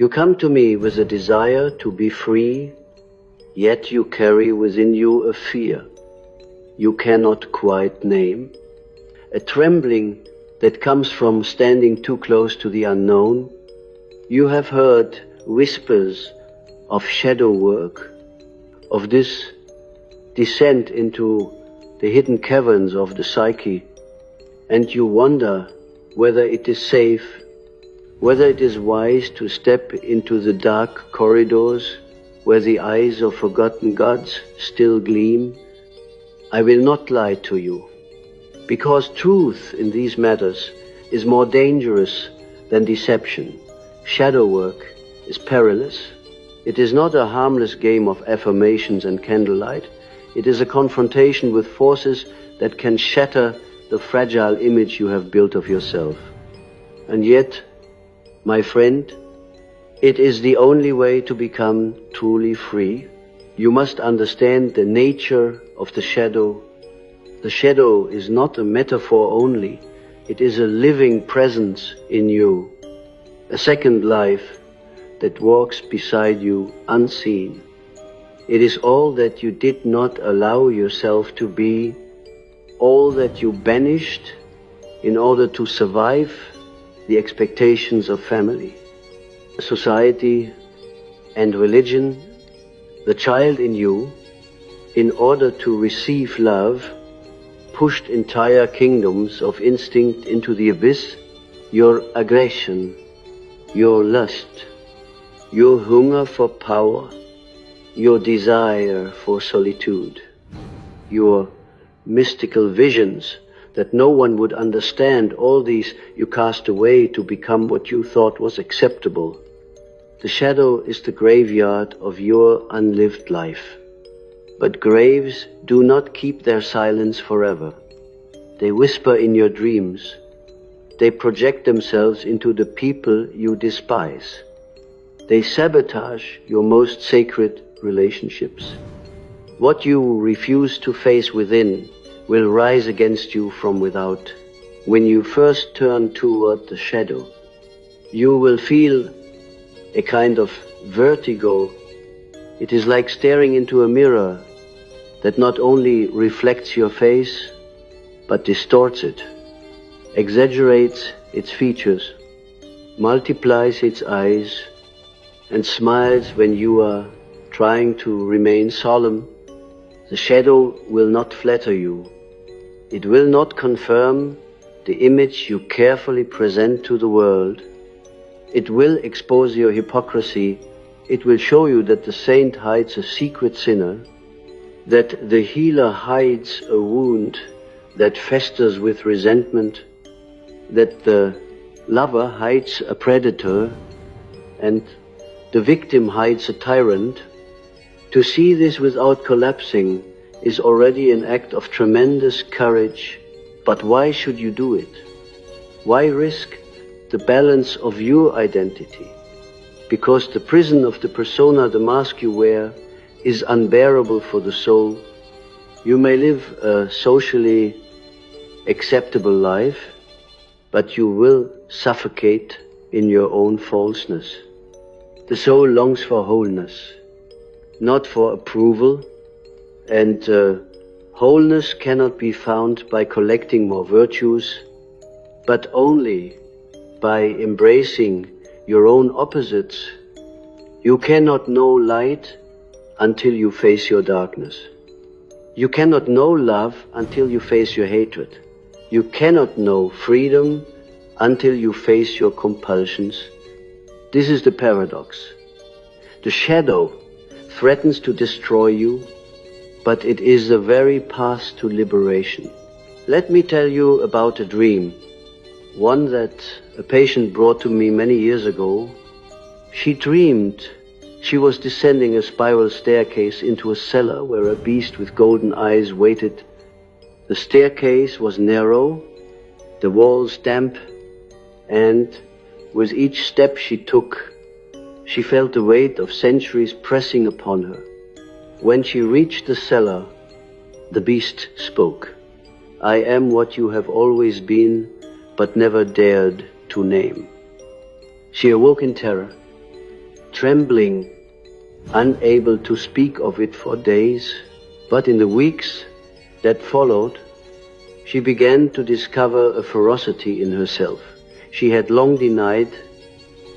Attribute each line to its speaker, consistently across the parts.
Speaker 1: You come to me with a desire to be free, yet you carry within you a fear you cannot quite name, a trembling that comes from standing too close to the unknown. You have heard whispers of shadow work, of this descent into the hidden caverns of the psyche, and you wonder whether it is safe, whether it is wise to step into the dark corridors where the eyes of forgotten gods still gleam. I will not lie to you, because truth in these matters is more dangerous than deception. Shadow work is perilous. It is not a harmless game of affirmations and candlelight. It is a confrontation with forces that can shatter the fragile image you have built of yourself. And yet, my friend, it is the only way to become truly free. You must understand the nature of the shadow. The shadow is not a metaphor only. It is a living presence in you, a second life that walks beside you unseen. It is all that you did not allow yourself to be, all that you banished in order to survive the expectations of family, society, and religion. The child in you, in order to receive love, pushed entire kingdoms of instinct into the abyss. Your aggression, your lust, your hunger for power, your desire for solitude, your mystical visions that no one would understand, all these you cast away to become what you thought was acceptable. The shadow is the graveyard of your unlived life. But graves do not keep their silence forever. They whisper in your dreams. They project themselves into the people you despise. They sabotage your most sacred relationships. What you refuse to face within will rise against you from without. When you first turn toward the shadow, you will feel a kind of vertigo. It is like staring into a mirror that not only reflects your face, but distorts it, exaggerates its features, multiplies its eyes, and smiles when you are trying to remain solemn. The shadow will not flatter you. It will not confirm the image you carefully present to the world. It will expose your hypocrisy. It will show you that the saint hides a secret sinner, that the healer hides a wound that festers with resentment, that the lover hides a predator, and the victim hides a tyrant. To see this without collapsing is already an act of tremendous courage. But why should you do it? Why risk the balance of your identity? Because the prison of the persona, the mask you wear, is unbearable for the soul. You may live a socially acceptable life, but you will suffocate in your own falseness. The soul longs for wholeness, not for approval, and wholeness cannot be found by collecting more virtues, but only by embracing your own opposites. You cannot know light until you face your darkness. You cannot know love until you face your hatred. You cannot know freedom until you face your compulsions. This is the paradox. The shadow threatens to destroy you, but it is the very path to liberation. Let me tell you about a dream, one that a patient brought to me many years ago. She dreamed she was descending a spiral staircase into a cellar where a beast with golden eyes waited. The staircase was narrow, the walls damp, and with each step she took, she felt the weight of centuries pressing upon her. When she reached the cellar, the beast spoke. I am what you have always been, but never dared to name. She awoke in terror. trembling, unable to speak of it for days. But in the weeks that followed, she began to discover a ferocity in herself. She had long denied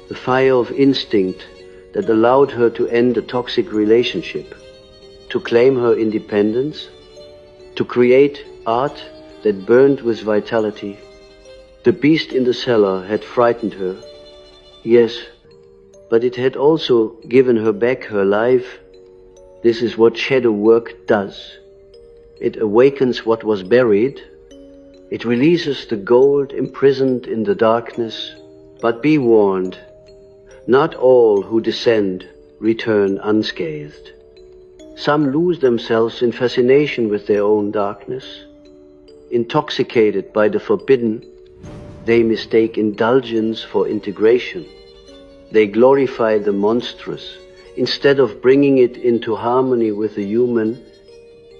Speaker 1: the fire of instinct that allowed her to end a toxic relationship, to claim her independence, to create art that burned with vitality. The beast in the cellar had frightened her, yes, but it had also given her back her life. This is what shadow work does. It awakens what was buried. It releases the gold imprisoned in the darkness. But be warned, not all who descend return unscathed. Some lose themselves in fascination with their own darkness. Intoxicated by the forbidden, they mistake indulgence for integration. They glorify the monstrous instead of bringing it into harmony with the human.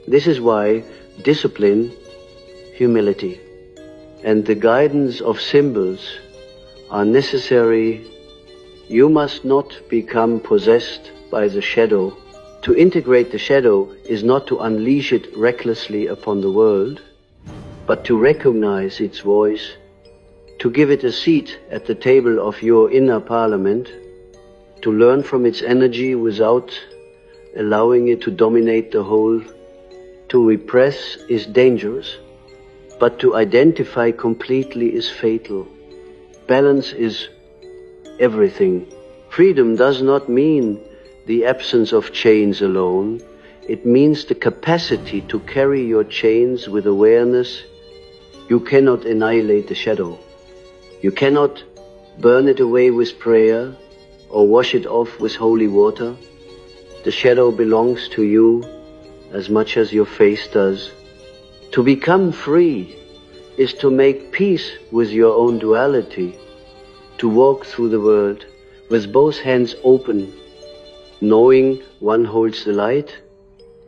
Speaker 1: This is why discipline, humility, and the guidance of symbols are necessary. You must not become possessed by the shadow. To integrate the shadow is not to unleash it recklessly upon the world, but to recognize its voice, to give it a seat at the table of your inner parliament, to learn from its energy without allowing it to dominate the whole. To repress is dangerous, but to identify completely is fatal. Balance is everything. Freedom does not mean the absence of chains alone. It means the capacity to carry your chains with awareness. You cannot annihilate the shadow. You cannot burn it away with prayer or wash it off with holy water. The shadow belongs to you as much as your face does. To become free is to make peace with your own duality, to walk through the world with both hands open, knowing one holds the light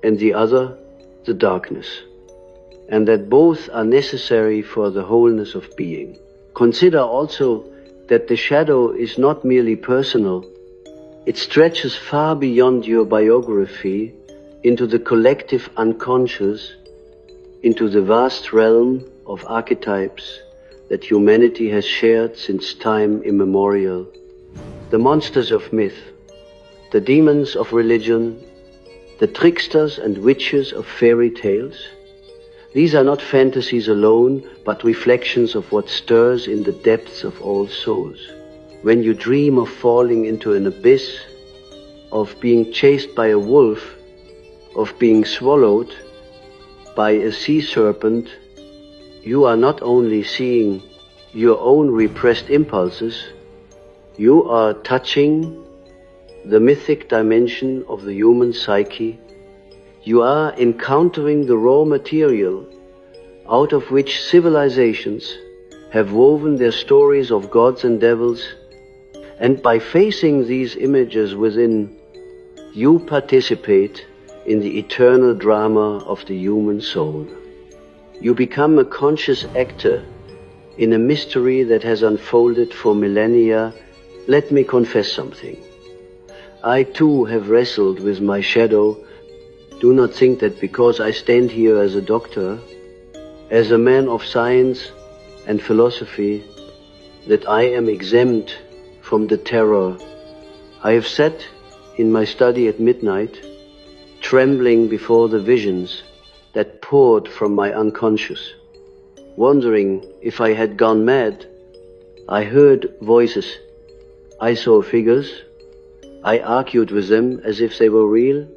Speaker 1: and the other the darkness, and that both are necessary for the wholeness of being. Consider also that the shadow is not merely personal. It stretches far beyond your biography into the collective unconscious, into the vast realm of archetypes that humanity has shared since time immemorial. The monsters of myth, the demons of religion, the tricksters and witches of fairy tales. These are not fantasies alone, but reflections of what stirs in the depths of all souls. When you dream of falling into an abyss, of being chased by a wolf, of being swallowed by a sea serpent, you are not only seeing your own repressed impulses, you are touching the mythic dimension of the human psyche. You are encountering the raw material out of which civilizations have woven their stories of gods and devils, and by facing these images within, you participate in the eternal drama of the human soul. You become a conscious actor in a mystery that has unfolded for millennia. Let me confess something. I too have wrestled with my shadow. Do not think that because I stand here as a doctor, as a man of science and philosophy, that I am exempt from the terror. I have sat in my study at midnight, trembling before the visions that poured from my unconscious, wondering if I had gone mad. I heard voices. I saw figures. I argued with them as if they were real.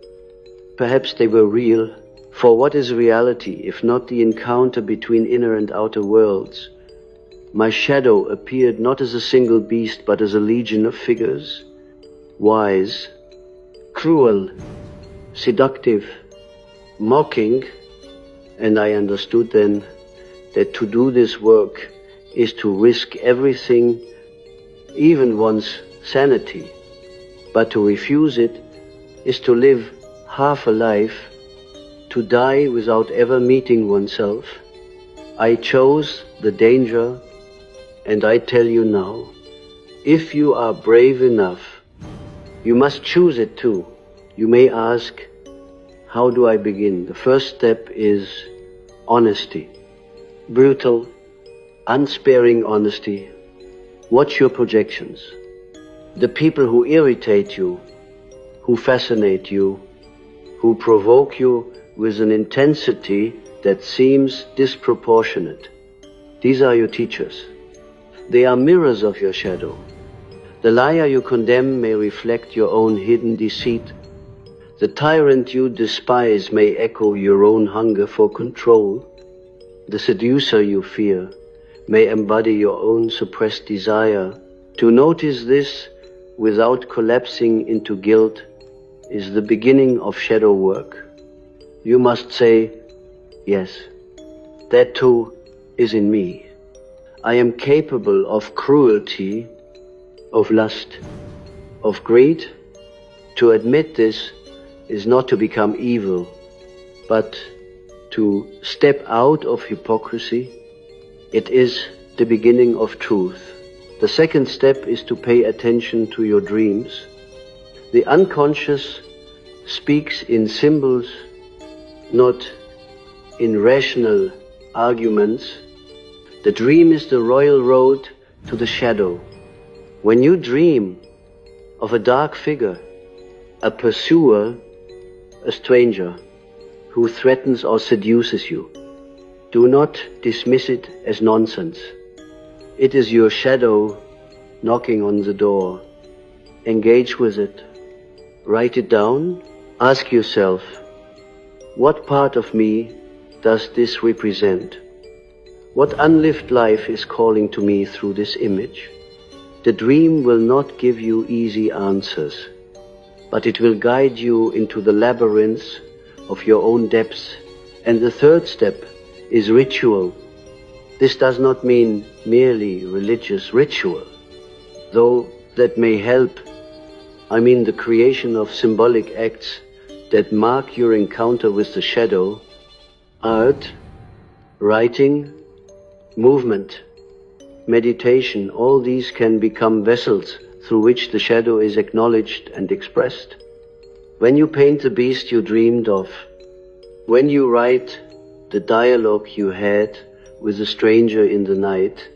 Speaker 1: Perhaps they were real, for what is reality if not the encounter between inner and outer worlds? My shadow appeared not as a single beast, but as a legion of figures, wise, cruel, seductive, mocking, and I understood then that to do this work is to risk everything, even one's sanity. But to refuse it is to live half a life, to die without ever meeting oneself. I chose the danger, and I tell you now, if you are brave enough, You must choose it too. You may ask, how do I begin? The first step is honesty. Brutal, unsparing honesty. Watch your projections. The people who irritate you, who fascinate you, who provoke you with an intensity that seems disproportionate. These are your teachers. They are mirrors of your shadow. The liar you condemn may reflect your own hidden deceit. The tyrant you despise may echo your own hunger for control. The seducer you fear may embody your own suppressed desire. To notice this without collapsing into guilt is the beginning of shadow work. You must say, yes, that too is in me. I am capable of cruelty, of lust, of greed. To admit this is not to become evil, but to step out of hypocrisy. It is the beginning of truth. The second step is to pay attention to your dreams. The unconscious speaks in symbols, not in rational arguments. The dream is the royal road to the shadow. When you dream of a dark figure, a pursuer, a stranger who threatens or seduces you, do not dismiss it as nonsense. It is your shadow knocking on the door. Engage with it. Write it down. Ask yourself, what part of me does this represent? What unlived life is calling to me through this image? The dream will not give you easy answers, but it will guide you into the labyrinths of your own depths. And the third step is ritual. This does not mean merely religious ritual, though that may help. I mean the creation of symbolic acts that mark your encounter with the shadow. Art, writing, movement, meditation, all these can become vessels through which the shadow is acknowledged and expressed. When you paint the beast you dreamed of, when you write the dialogue you had with a stranger in the night,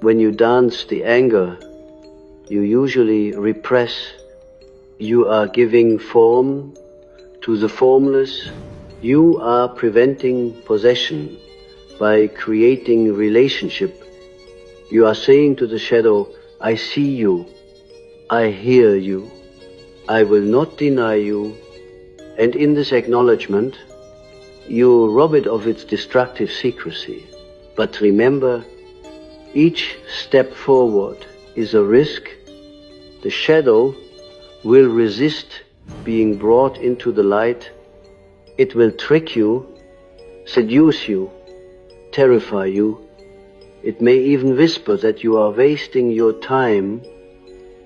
Speaker 1: when you dance the anger you usually repress, you are giving form to the formless. You are preventing possession by creating relationship. You are saying to the shadow, I see you, I hear you, I will not deny you. And in this acknowledgement, you rob it of its destructive secrecy. But remember, each step forward is a risk. The shadow will resist being brought into the light. It will trick you, seduce you, terrify you. It may even whisper that you are wasting your time,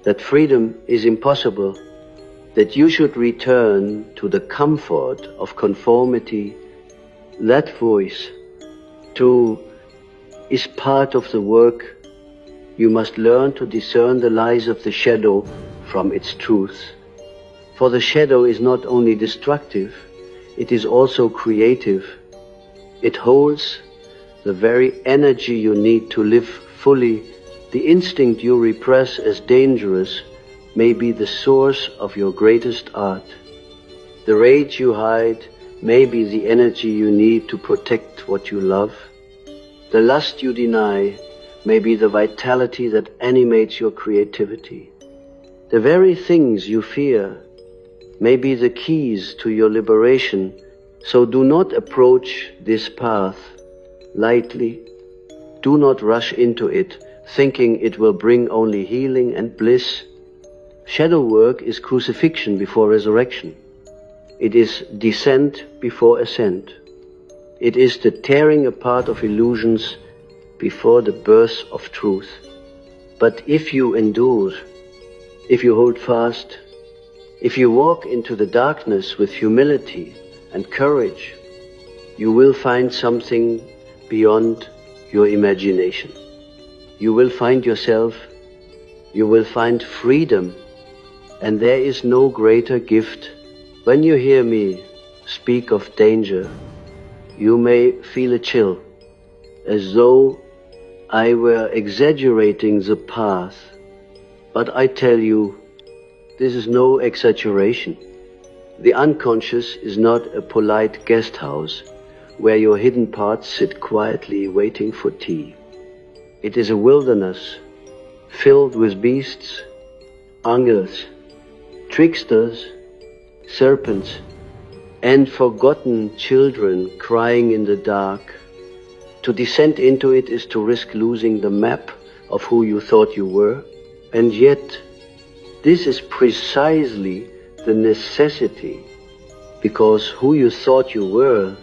Speaker 1: that freedom is impossible, that you should return to the comfort of conformity. That voice, too, is part of the work. You must learn to discern the lies of the shadow from its truth. For the shadow is not only destructive, it is also creative. It holds the very energy you need to live fully. The instinct you repress as dangerous may be the source of your greatest art. The rage you hide may be the energy you need to protect what you love. The lust you deny may be the vitality that animates your creativity. The very things you fear may be the keys to your liberation. So do not approach this path lightly. Do not rush into it, thinking it will bring only healing and bliss. Shadow work is crucifixion before resurrection. It is descent before ascent. It is the tearing apart of illusions before the birth of truth. But if you endure, if you hold fast, if you walk into the darkness with humility and courage, you will find something beyond your imagination. You will find yourself, you will find freedom, And there is no greater gift. When you hear me speak of danger, you may feel a chill, as though I were exaggerating the path. But I tell you, this is no exaggeration. The unconscious is not a polite guest house where your hidden parts sit quietly waiting for tea. It is a wilderness filled with beasts, angels, tricksters, serpents, and forgotten children crying in the dark. To descend into it is to risk losing the map of who you thought you were. And yet, this is precisely the necessity, because who you thought you were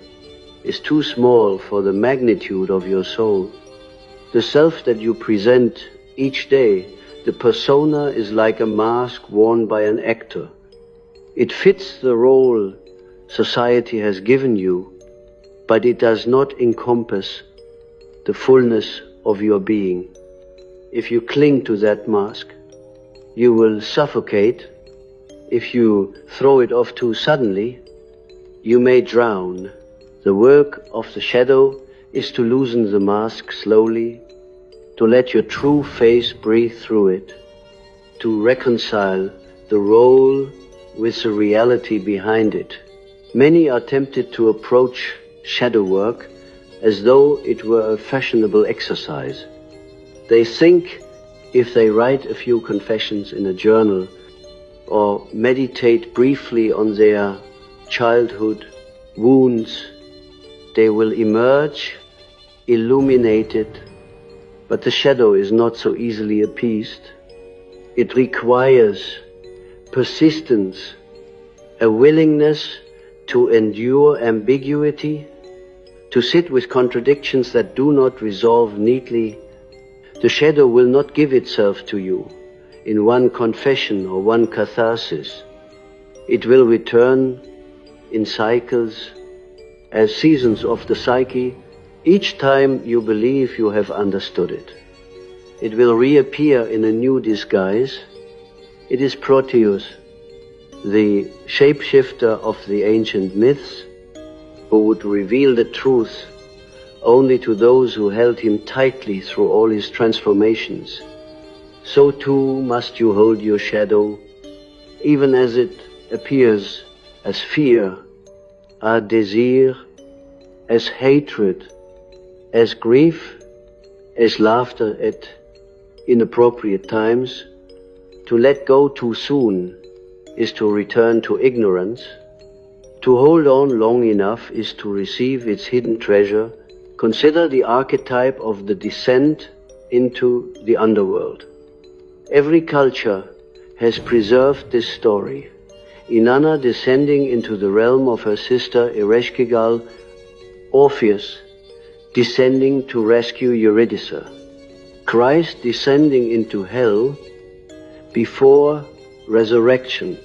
Speaker 1: is too small for the magnitude of your soul. The self that you present each day, the persona, is like a mask worn by an actor. It fits the role society has given you, but it does not encompass the fullness of your being. If you cling to that mask, you will suffocate. If you throw it off too suddenly, you may drown. The work of the shadow is to loosen the mask slowly, to let your true face breathe through it, to reconcile the role with the reality behind it. Many are tempted to approach shadow work as though it were a fashionable exercise. They think if they write a few confessions in a journal or meditate briefly on their childhood wounds, they will emerge illuminated. But the shadow is not so easily appeased. It requires persistence, a willingness to endure ambiguity, to sit with contradictions that do not resolve neatly. The shadow will not give itself to you in one confession or one catharsis. It will return in cycles, as seasons of the psyche, each time you believe you have understood it. It will reappear in a new disguise. It is Proteus, the shapeshifter of the ancient myths, who would reveal the truth only to those who held him tightly through all his transformations. So too must you hold your shadow, even as it appears as fear, as desire, as hatred, as grief, as laughter at inappropriate times. To let go too soon is to return to ignorance. To hold on long enough is to receive its hidden treasure. Consider the archetype of the descent into the underworld. Every culture has preserved this story. Inanna descending into the realm of her sister Ereshkigal, Orpheus descending to rescue Eurydice, Christ descending into hell before resurrection.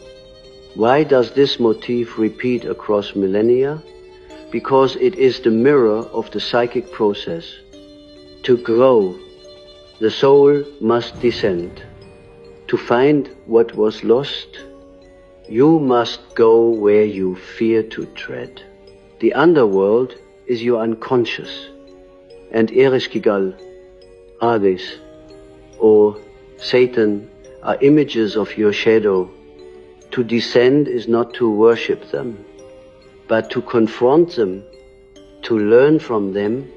Speaker 1: Why does this motif repeat across millennia? Because it is the mirror of the psychic process. To grow, the soul must descend. To find what was lost, you must go where you fear to tread. The underworld is your unconscious, and Ereshkigal, Hades, or Satan are images of your shadow. To descend is not to worship them, but to confront them, to learn from them,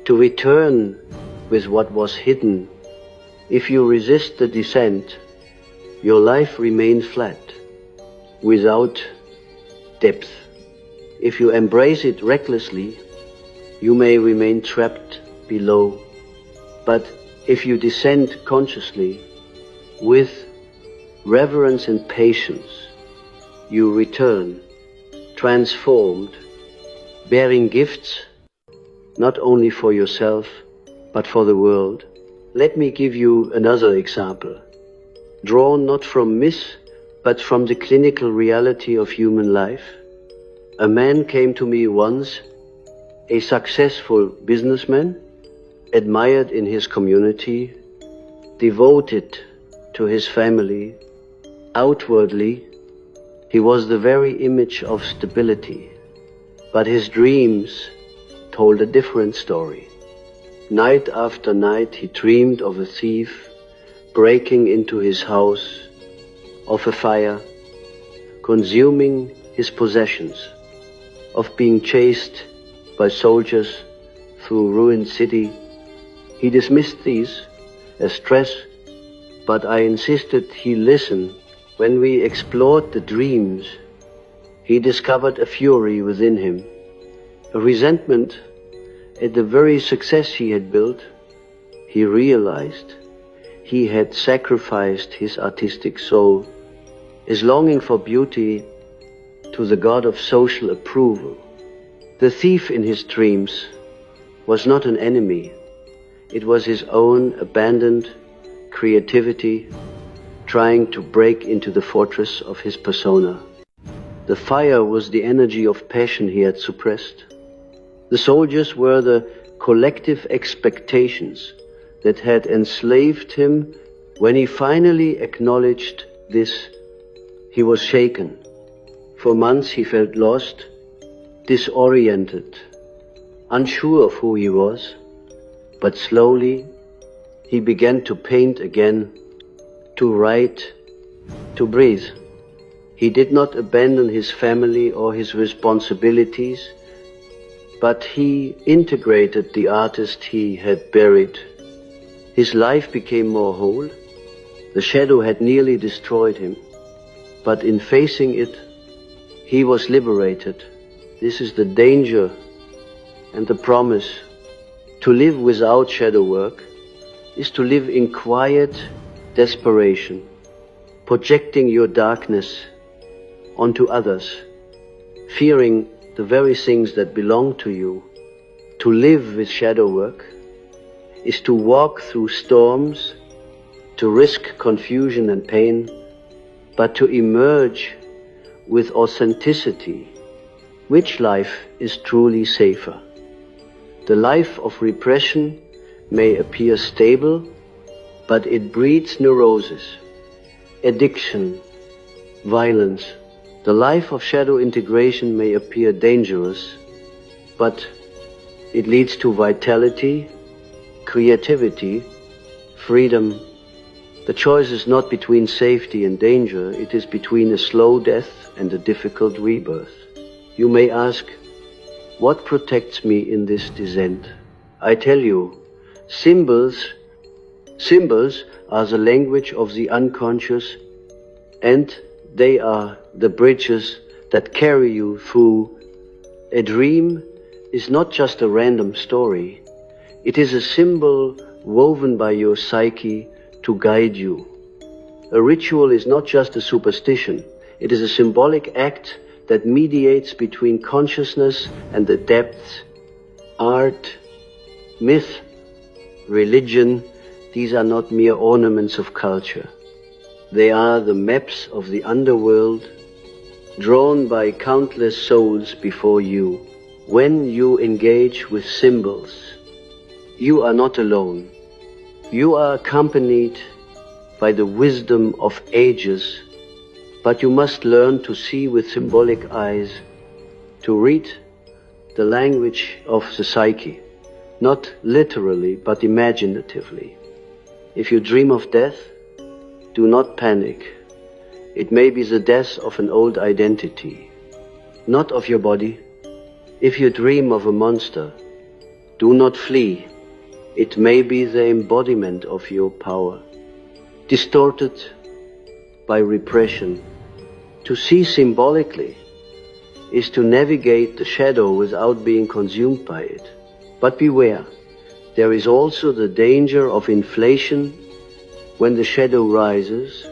Speaker 1: to return with what was hidden. If you resist the descent, your life remains flat, without depth. If you embrace it recklessly, you may remain trapped below. But if you descend consciously, with reverence and patience, you return, transformed, bearing gifts, not only for yourself, but for the world. Let me give you another example, drawn not from myth, but from the clinical reality of human life. A man came to me once, a successful businessman, admired in his community, devoted to his family, Outwardly, he was the very image of stability, but his dreams told a different story. Night after night he dreamed of a thief breaking into his house, of a fire, consuming his possessions, of being chased by soldiers through ruined city. He dismissed these as stress, but I insisted he listen. When we explored the dreams, he discovered a fury within him, a resentment at the very success he had built. He realized he had sacrificed his artistic soul, his longing for beauty, to the god of social approval. The thief in his dreams was not an enemy. It was his own abandoned creativity trying to break into the fortress of his persona. The fire was the energy of passion he had suppressed. The soldiers were the collective expectations that had enslaved him. When he finally acknowledged this, he was shaken. For months he felt lost, disoriented, unsure of who he was, but slowly he began to paint again, to write, to breathe. He did not abandon his family or his responsibilities, but he integrated the artist he had buried. His life became more whole. The shadow had nearly destroyed him, but in facing it, he was liberated. This is the danger and the promise. To live without shadow work is to live in quiet desperation, projecting your darkness onto others, fearing the very things that belong to you. To live with shadow work is to walk through storms, to risk confusion and pain, but to emerge with authenticity. Which life is truly safer? The life of repression may appear stable, but it breeds neurosis, addiction, violence. The life of shadow integration may appear dangerous, but it leads to vitality, creativity, freedom. The choice is not between safety and danger, it is between a slow death and a difficult rebirth. You may ask, what protects me in this descent? I tell you, symbols are the language of the unconscious, and they are the bridges that carry you through. A dream is not just a random story. It is a symbol woven by your psyche to guide you. A ritual is not just a superstition. It is a symbolic act that mediates between consciousness and the depths. Art, myth, religion, these are not mere ornaments of culture. They are the maps of the underworld, drawn by countless souls before you. When you engage with symbols, you are not alone. You are accompanied by the wisdom of ages, but you must learn to see with symbolic eyes, to read the language of the psyche, not literally, but imaginatively. If you dream of death, do not panic. It may be the death of an old identity, not of your body. If you dream of a monster, do not flee. It may be the embodiment of your power, distorted by repression. To see symbolically is to navigate the shadow without being consumed by it. But beware, there is also the danger of inflation. When the shadow rises,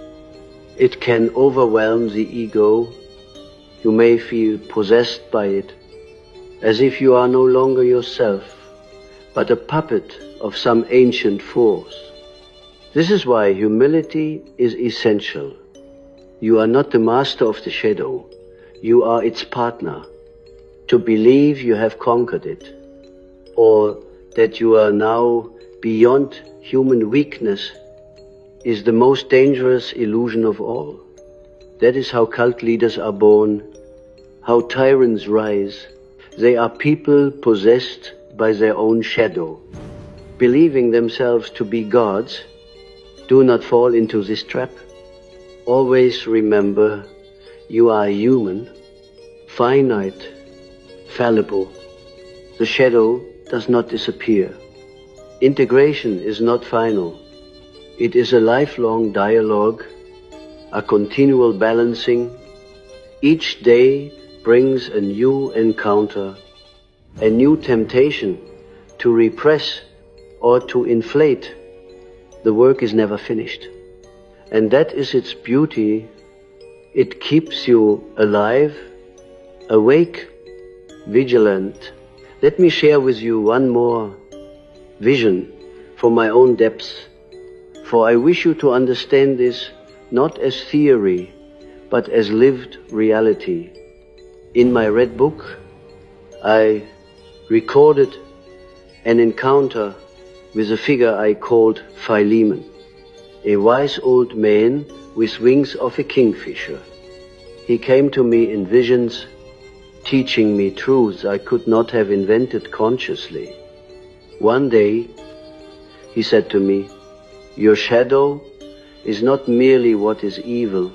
Speaker 1: it can overwhelm the ego. You may feel possessed by it, as if you are no longer yourself, but a puppet of some ancient force. This is why humility is essential. You are not the master of the shadow. You are its partner. To believe you have conquered it, or that you are now beyond human weakness, is the most dangerous illusion of all. That is how cult leaders are born, how tyrants rise. They are people possessed by their own shadow, believing themselves to be gods. Do not fall into this trap. Always remember, you are human, finite, fallible. The shadow does not disappear. Integration is not final. It is a lifelong dialogue, a continual balancing. Each day brings a new encounter, a new temptation to repress or to inflate. The work is never finished. And that is its beauty. It keeps you alive, awake, vigilant. Let me share with you one more vision from my own depths, for I wish you to understand this not as theory, but as lived reality. In my red book, I recorded an encounter with a figure I called Philemon, a wise old man with wings of a kingfisher. He came to me in visions, teaching me truths I could not have invented consciously. One day, he said to me, "Your shadow is not merely what is evil,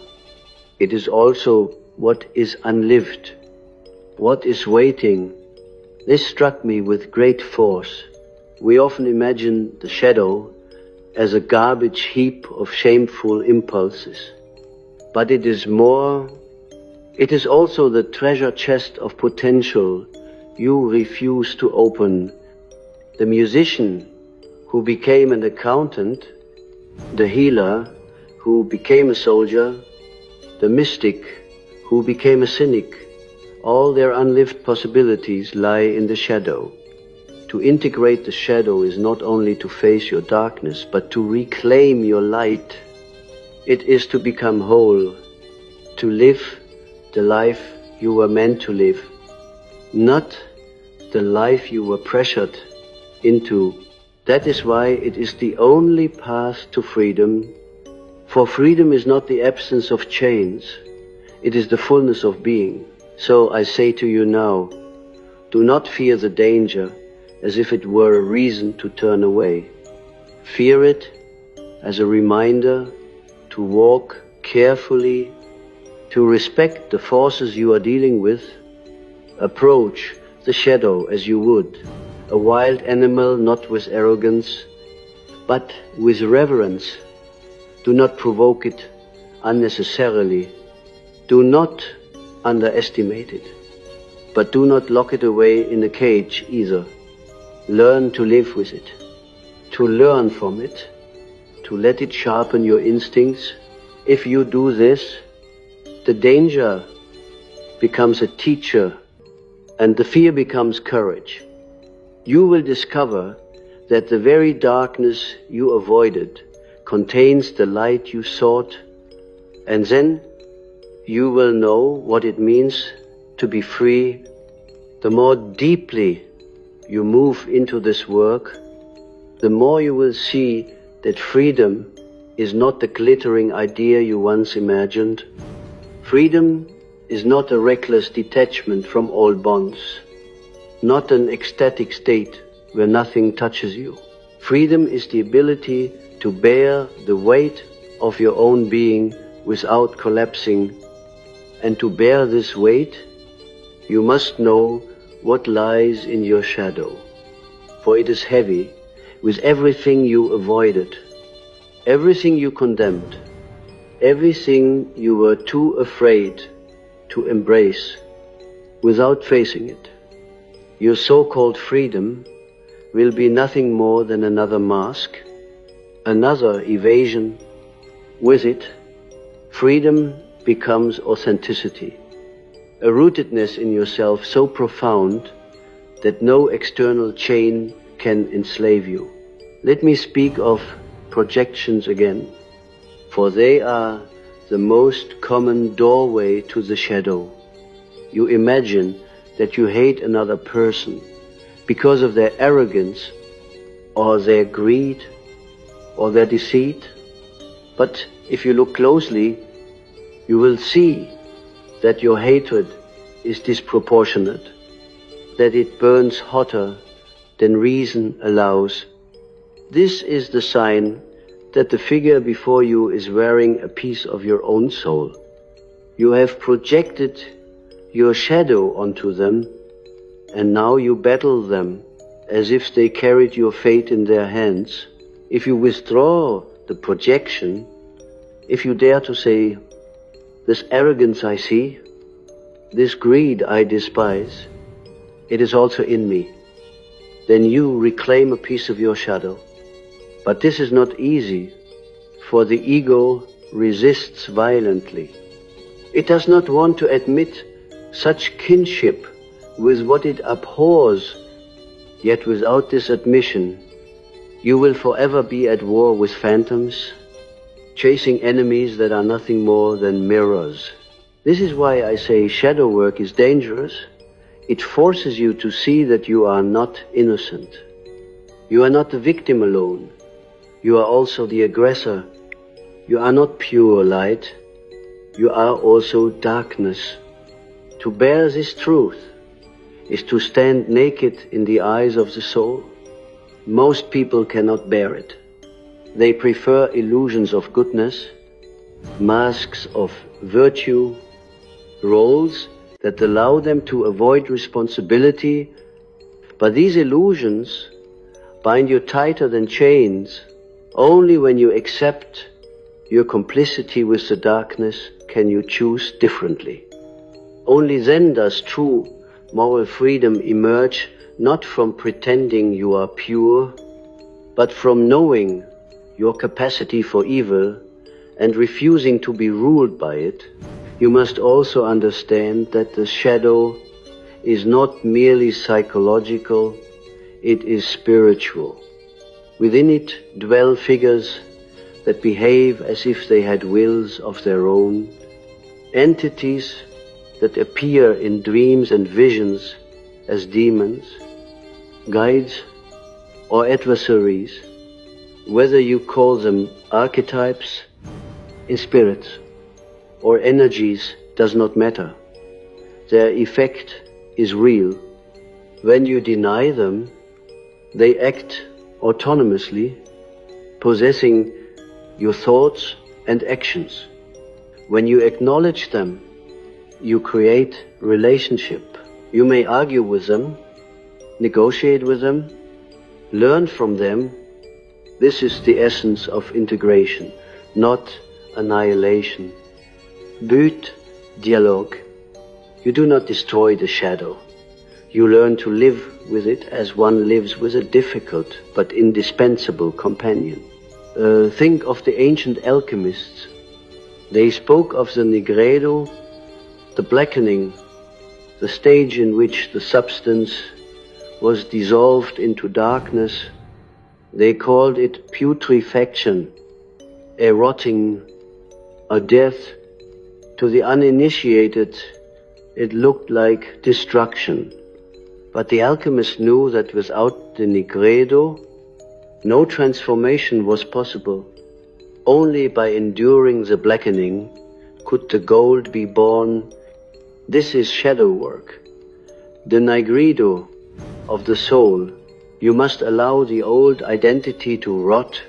Speaker 1: it is also what is unlived, what is waiting." This struck me with great force. We often imagine the shadow as a garbage heap of shameful impulses. But it is more. It is also the treasure chest of potential you refuse to open. The musician who became an accountant, the healer who became a soldier, the mystic who became a cynic, all their unlived possibilities lie in the shadow. To integrate the shadow is not only to face your darkness, but to reclaim your light. It is to become whole, to live the life you were meant to live, not the life you were pressured into. That is why it is the only path to freedom, for freedom is not the absence of chains, it is the fullness of being. So I say to you now, do not fear the danger as if it were a reason to turn away. Fear it as a reminder to walk carefully, to respect the forces you are dealing with. Approach the shadow as you would a wild animal, not with arrogance, but with reverence. Do not provoke it unnecessarily. Do not underestimate it, but do not lock it away in a cage either. Learn to live with it, to learn from it, to let it sharpen your instincts. If you do this, the danger becomes a teacher and the fear becomes courage. You will discover that the very darkness you avoided contains the light you sought, and then you will know what it means to be free. The more deeply you move into this work, the more you will see that freedom is not the glittering idea you once imagined. Freedom is not a reckless detachment from all bonds, not an ecstatic state where nothing touches you. Freedom is the ability to bear the weight of your own being without collapsing. And to bear this weight, you must know what lies in your shadow, for it is heavy with everything you avoided, everything you condemned, everything you were too afraid to embrace without facing it. Your so-called freedom will be nothing more than another mask, another evasion. With it, freedom becomes authenticity, a rootedness in yourself so profound that no external chain can enslave you. Let me speak of projections again, for they are the most common doorway to the shadow. You imagine that you hate another person because of their arrogance or their greed or their deceit. But if you look closely, You will see that your hatred is disproportionate, that it burns hotter than reason allows. This is the sign that the figure before you is wearing a piece of your own soul. You have projected your shadow onto them, and now you battle them as if they carried your fate in their hands. If you withdraw the projection, if you dare to say, "This arrogance I see, this greed I despise, it is also in me," then you reclaim a piece of your shadow. But this is not easy, for the ego resists violently. It does not want to admit such kinship with what it abhors, yet without this admission, you will forever be at war with phantoms, chasing enemies that are nothing more than mirrors. This is why I say shadow work is dangerous. It forces you to see that you are not innocent. You are not the victim alone. You are also the aggressor. You are not pure light. You are also darkness. To bear this truth is to stand naked in the eyes of the soul. Most people cannot bear it. They prefer illusions of goodness, masks of virtue, roles that allow them to avoid responsibility. But these illusions bind you tighter than chains. Only when you accept your complicity with the darkness can you choose differently. Only then does true moral freedom emerge, not from pretending you are pure, but from knowing your capacity for evil and refusing to be ruled by it. You must also understand that the shadow is not merely psychological, it is spiritual. Within it dwell figures that behave as if they had wills of their own, entities that appear in dreams and visions as demons, guides or adversaries, whether you call them archetypes in spirits or energies does not matter. Their effect is real. When you deny them, they act autonomously, possessing your thoughts and actions. When you acknowledge them, you create relationship. You may argue with them, negotiate with them, learn from them. This is the essence of integration, not annihilation. But dialogue. You do not destroy the shadow. You learn to live with it as one lives with a difficult but indispensable companion. Think of the ancient alchemists. They spoke of the nigredo, the blackening, the stage in which the substance was dissolved into darkness. They called it putrefaction, a rotting, a death. To the uninitiated, it looked like destruction. But the alchemist knew that without the nigredo, no transformation was possible. Only by enduring the blackening could the gold be born. This is shadow work. The nigredo of the soul. You must allow the old identity to rot,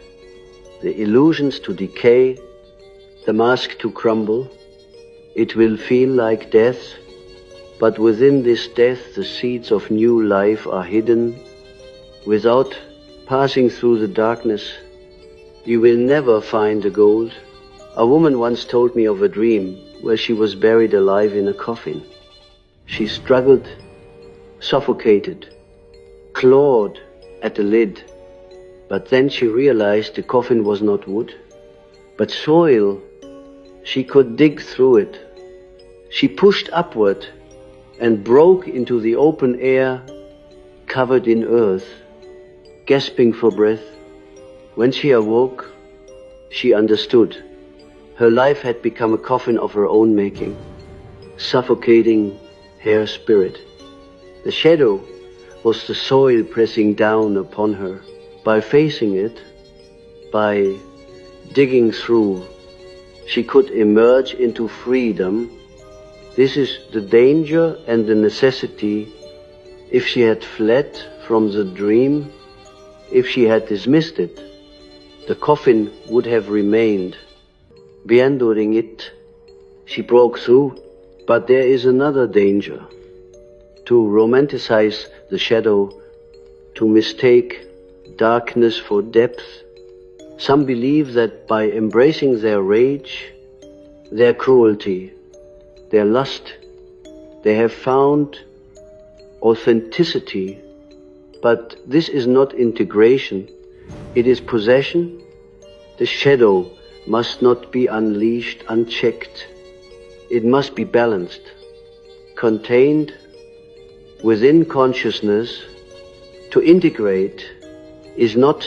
Speaker 1: the illusions to decay, the mask to crumble. It will feel like death, but within this death the seeds of new life are hidden. Without passing through the darkness, you will never find the gold. A woman once told me of a dream where she was buried alive in a coffin. She struggled, suffocated, clawed at the lid, but then she realized the coffin was not wood, but soil. She could dig through it. She pushed upward and broke into the open air, covered in earth, gasping for breath. When she awoke, she understood. Her life had become a coffin of her own making, suffocating her spirit. The shadow was the soil pressing down upon her. By facing it, by digging through, she could emerge into freedom. This is the danger and the necessity. If she had fled from the dream, if she had dismissed it, the coffin would have remained. Bien doing it, she broke through. But there is another danger: to romanticize the shadow, to mistake darkness for depth. Some believe that by embracing their rage, their cruelty, their lust, they have found authenticity. But this is not integration, it is possession. The shadow must not be unleashed unchecked. It must be balanced, contained within consciousness. To integrate is not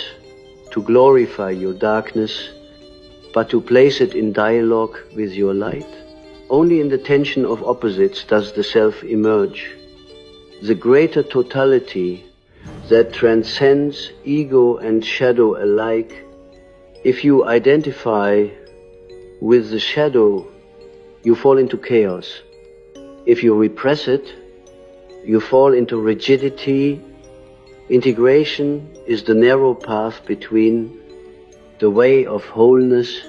Speaker 1: to glorify your darkness, but to place it in dialogue with your light. Only in the tension of opposites does the self emerge. The greater totality that transcends ego and shadow alike. If you identify with the shadow, you fall into chaos. If you repress it, you fall into rigidity. Integration is the narrow path between, the way of wholeness.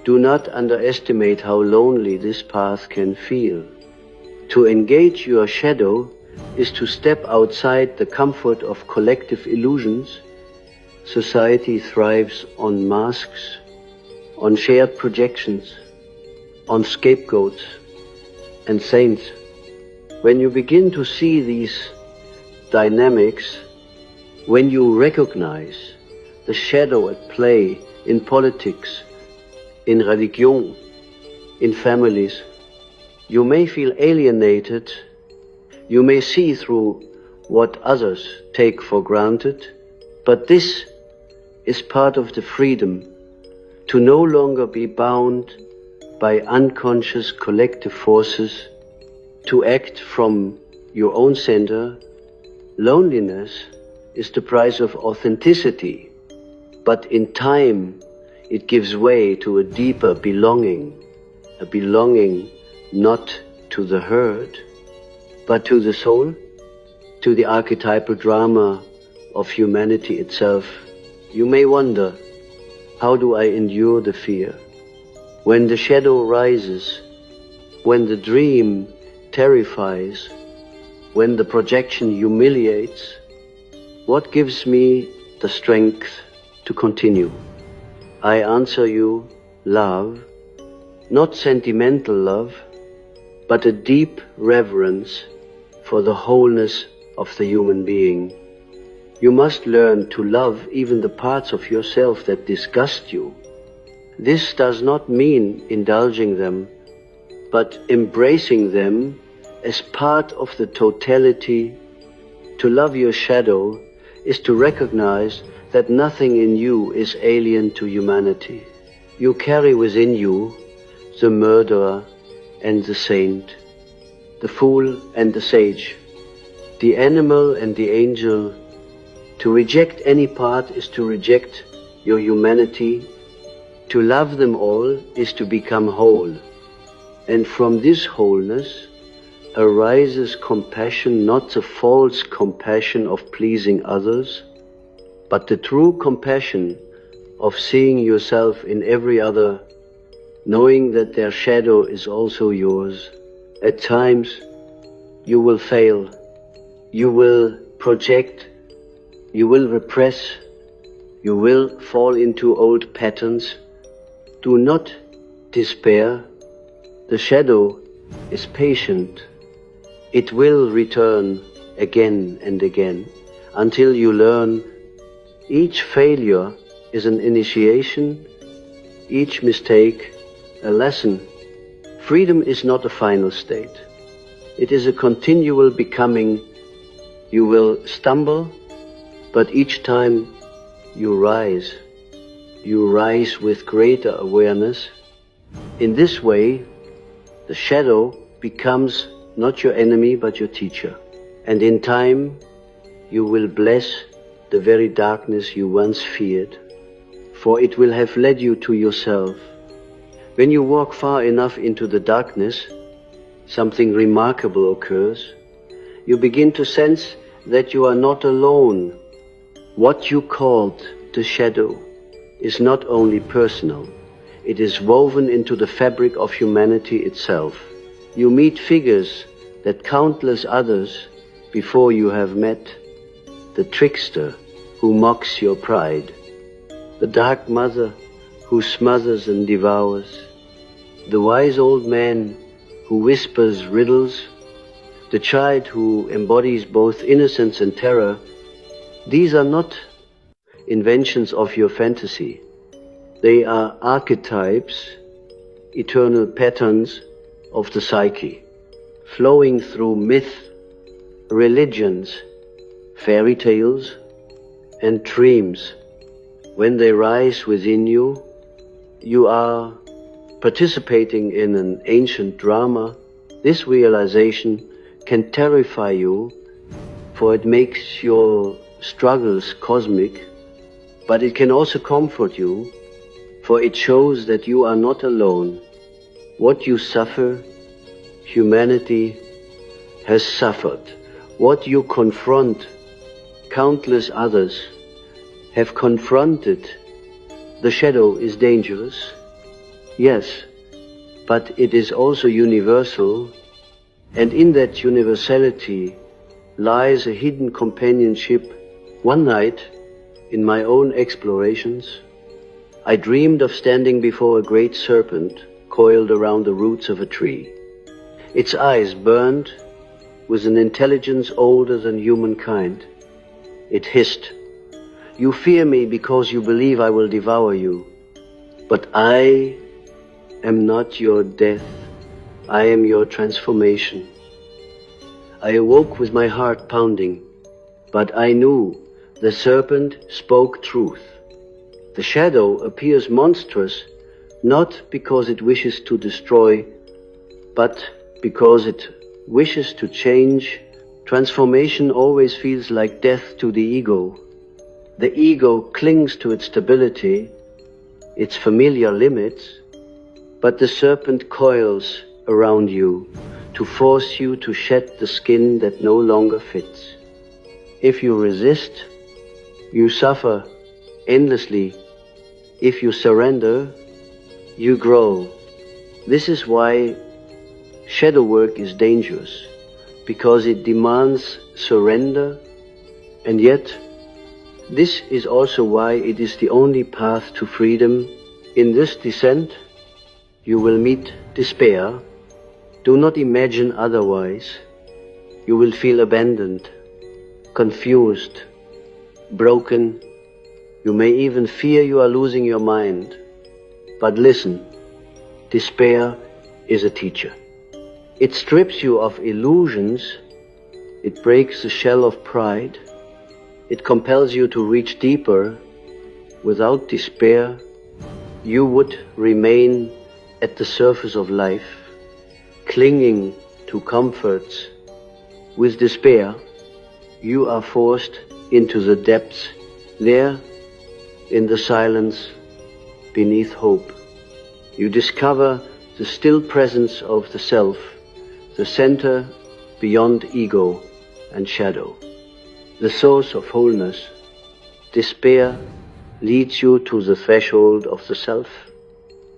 Speaker 1: Do not underestimate how lonely this path can feel. To engage your shadow is to step outside the comfort of collective illusions. Society thrives on masks, on shared projections, on scapegoats and saints. When you begin to see these dynamics, when you recognize the shadow at play in politics, in religion, in families, you may feel alienated. You may see through what others take for granted, but this is part of the freedom to no longer be bound by unconscious collective forces, to act from your own center. Loneliness is the price of authenticity, but in time it gives way to a deeper belonging, a belonging not to the herd, but to the soul, to the archetypal drama of humanity itself. You may wonder, how do I endure the fear? When the shadow rises, when the dream terrifies, when the projection humiliates, what gives me the strength to continue? I answer you, love, not sentimental love, but a deep reverence for the wholeness of the human being. You must learn to love even the parts of yourself that disgust you. This does not mean indulging them, but embracing them as part of the totality. To love your shadow is to recognize that nothing in you is alien to humanity. You carry within you the murderer and the saint, the fool and the sage, the animal and the angel. To reject any part is to reject your humanity. To love them all is to become whole. And from this wholeness arises compassion, not the false compassion of pleasing others, but the true compassion of seeing yourself in every other, knowing that their shadow is also yours. At times you will fail, you will project, you will repress, you will fall into old patterns. Do not despair. The shadow is patient. It will return again and again until you learn each failure is an initiation, each mistake a lesson. Freedom is not a final state. It is a continual becoming. You will stumble, but each time you rise with greater awareness. In this way, the shadow becomes not your enemy, but your teacher. And in time, you will bless the very darkness you once feared, for it will have led you to yourself. When you walk far enough into the darkness, something remarkable occurs. You begin to sense that you are not alone. What you called the shadow is not only personal, it is woven into the fabric of humanity itself. You meet figures that countless others before you have met: the trickster who mocks your pride, the dark mother who smothers and devours, the wise old man who whispers riddles, the child who embodies both innocence and terror. These are not inventions of your fantasy. They are archetypes, eternal patterns of the psyche, flowing through myth, religions, fairy tales, and dreams. When they rise within you, you are participating in an ancient drama. This realization can terrify you, for it makes your struggles cosmic, but it can also comfort you, for it shows that you are not alone. What you suffer, humanity has suffered. What you confront, countless others have confronted. The shadow is dangerous, yes, but it is also universal, and in that universality lies a hidden companionship. One night, in my own explorations, I dreamed of standing before a great serpent coiled around the roots of a tree. Its eyes burned with an intelligence older than humankind. It hissed, "You fear me because you believe I will devour you. But I am not your death. I am your transformation." I awoke with my heart pounding, but I knew the serpent spoke truth. The shadow appears monstrous, not because it wishes to destroy, but because it wishes to change. Transformation always feels like death to the ego. The ego clings to its stability, its familiar limits, but the serpent coils around you to force you to shed the skin that no longer fits. If you resist, you suffer endlessly. If you surrender, you grow. This is why shadow work is dangerous, because it demands surrender, and yet this is also why it is the only path to freedom. In this descent, you will meet despair. Do not imagine otherwise. You will feel abandoned, confused, broken. You may even fear you are losing your mind. But listen, despair is a teacher. It strips you of illusions. It breaks the shell of pride. It compels you to reach deeper. Without despair, you would remain at the surface of life, clinging to comforts. With despair, you are forced into the depths, there, in the silence, beneath hope. You discover the still presence of the self, the center beyond ego and shadow, the source of wholeness. Despair leads you to the threshold of the self,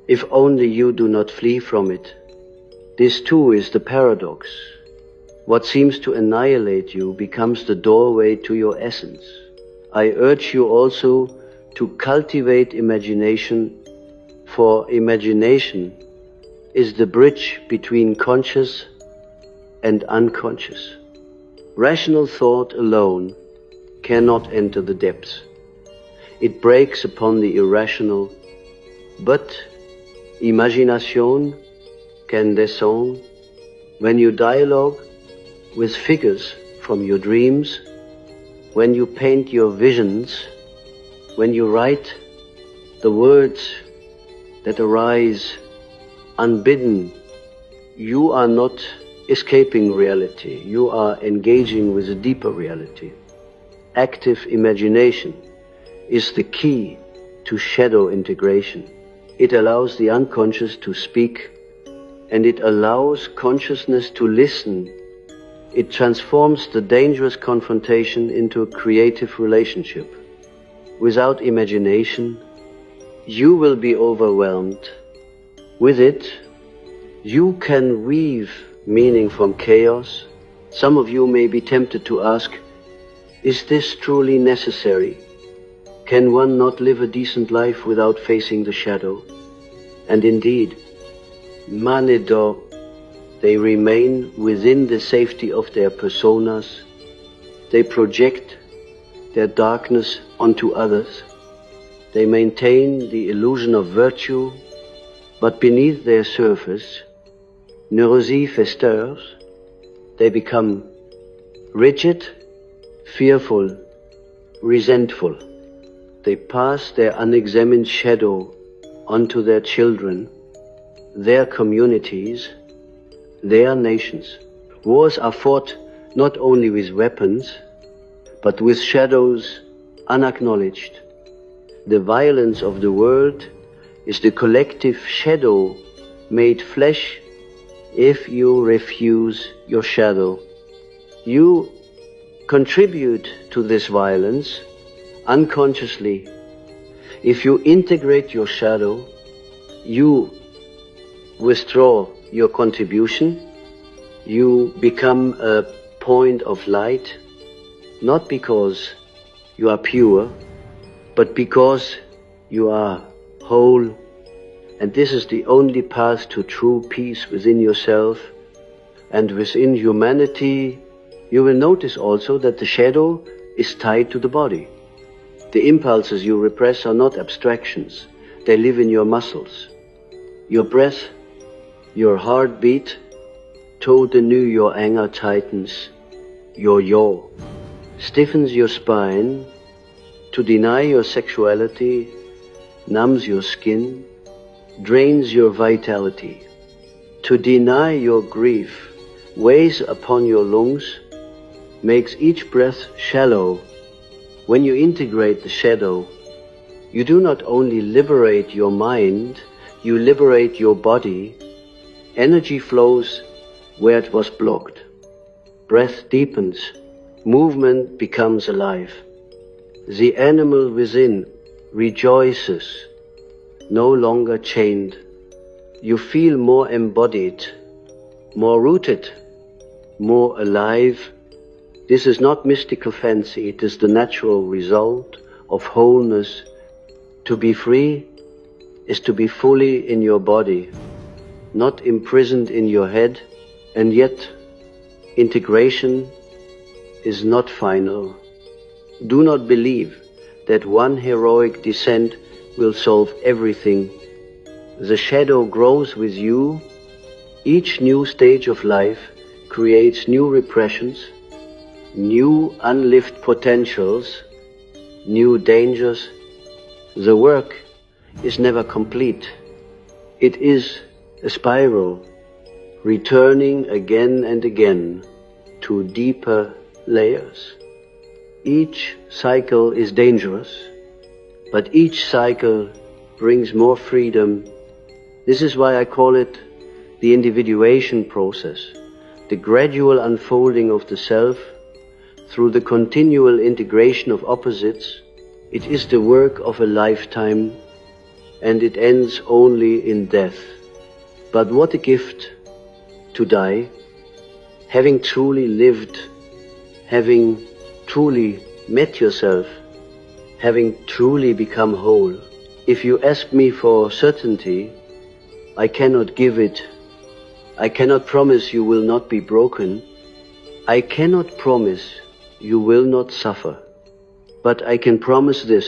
Speaker 1: if only you do not flee from it. This too is the paradox. What seems to annihilate you becomes the doorway to your essence. I urge you also to cultivate imagination, for imagination is the bridge between conscious and unconscious. Rational thought alone cannot enter the depths. It breaks upon the irrational, but imagination can descend. When you dialogue with figures from your dreams, when you paint your visions, when you write the words that arise unbidden, you are not escaping reality. You are engaging with a deeper reality. Active imagination is the key to shadow integration. It allows the unconscious to speak, and it allows consciousness to listen. It transforms the dangerous confrontation into a creative relationship. Without imagination, you will be overwhelmed. With it, you can weave meaning from chaos. Some of you may be tempted to ask, is this truly necessary? Can one not live a decent life without facing the shadow? And indeed, Manedo, they remain within the safety of their personas. They project their darkness onto others. They maintain the illusion of virtue, but beneath their surface, corrosive festers, they become rigid, fearful, resentful. They pass their unexamined shadow onto their children, their communities, their nations. Wars are fought not only with weapons, but with shadows unacknowledged. The violence of the world is the collective shadow made flesh. If you refuse your shadow, you contribute to this violence unconsciously. If you integrate your shadow, you withdraw your contribution, you become a point of light, not because you are pure, but because you are whole. And this is the only path to true peace within yourself and within humanity. You will notice also that the shadow is tied to the body. The impulses you repress are not abstractions. They live in your muscles. Your breath, your heartbeat, told anew your anger tightens, your yaw stiffens your spine. To deny your sexuality numbs your skin, drains your vitality. To deny your grief weighs upon your lungs, makes each breath shallow. When you integrate the shadow, you do not only liberate your mind, you liberate your body. Energy flows where it was blocked. Breath deepens, movement becomes alive. The animal within rejoices, no longer chained. You feel more embodied, more rooted, more alive. This is not mystical fancy, it is the natural result of wholeness. To be free is to be fully in your body, not imprisoned in your head, and yet integration is not final. Do not believe that one heroic descent will solve everything. The shadow grows with you. Each new stage of life creates new repressions, new unlived potentials, new dangers. The work is never complete. It is a spiral, returning again and again to deeper layers. Each cycle is dangerous, but each cycle brings more freedom. This is why I call it the individuation process, the gradual unfolding of the self through the continual integration of opposites. It is the work of a lifetime, and it ends only in death. But what a gift to die, having truly lived, having truly met yourself, having truly become whole. If you ask me for certainty, I cannot give it. I cannot promise you will not be broken. I cannot promise you will not suffer. But I can promise this: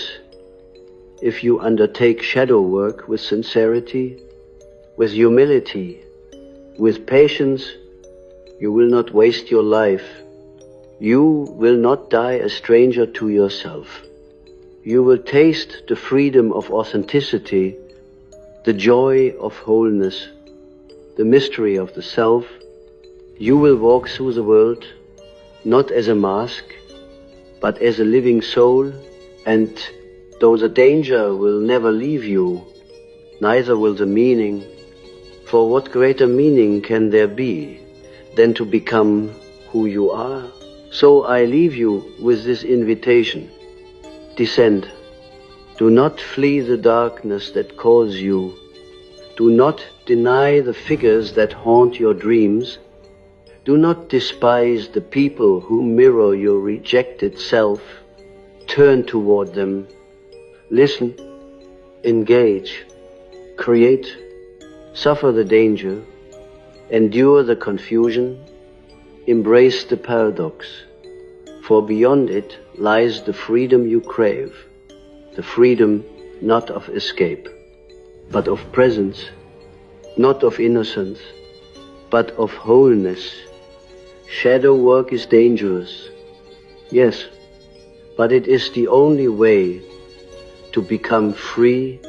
Speaker 1: if you undertake shadow work with sincerity, with humility, with patience, you will not waste your life. You will not die a stranger to yourself. You will taste the freedom of authenticity, the joy of wholeness, the mystery of the self. You will walk through the world not as a mask, but as a living soul, and though the danger will never leave you, neither will the meaning, for what greater meaning can there be than to become who you are? So I leave you with this invitation. Descend. Do not flee the darkness that calls you. Do not deny the figures that haunt your dreams. Do not despise the people who mirror your rejected self. Turn toward them. Listen. Engage. Create. Suffer the danger. Endure the confusion. Embrace the paradox. For beyond it lies the freedom you crave. The freedom not of escape, but of presence, not of innocence, but of wholeness. Shadow work is dangerous, yes, but it is the only way to become free